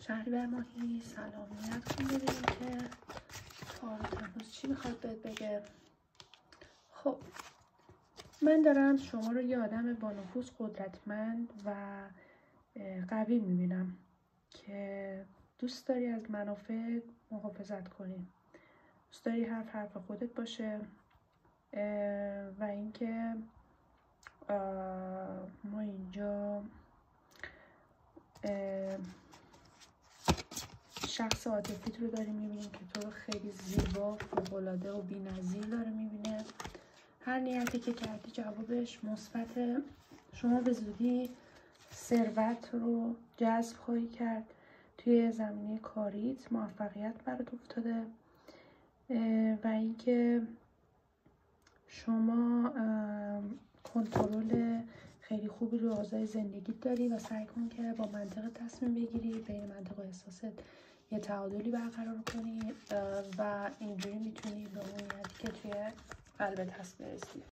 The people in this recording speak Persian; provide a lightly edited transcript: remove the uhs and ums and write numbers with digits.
شهریور ماهی سلام. نیت کن ببینیم که تاروت امروز چی میخواد بهت بگه. خب من دارم شما رو یه آدم با نفوذ، قدرتمند و قوی میبینم که دوست داری از منافع محافظت کنی، دوست داری حرف خودت باشه و اینکه ما اینجا شخص عاطفیت رو داریم میبینیم که تو رو خیلی زیبا، فوق‌العاده و بی‌نظیر داره میبینه. هر نیتی که کردی جوابش مثبت. شما به زودی ثروت رو جذب خواهی کرد. توی زمینه کاریت موفقیت برات افتاده و اینکه شما کنترل خیلی خوبی رو اوضاع زندگیت داری و سعی کن که با منطق تصمیم بگیری، بین منطق و احساست یه تعادلی برقرار کنی و اینجوری میتونی به اون نیتی که توی قلبت هست برسی.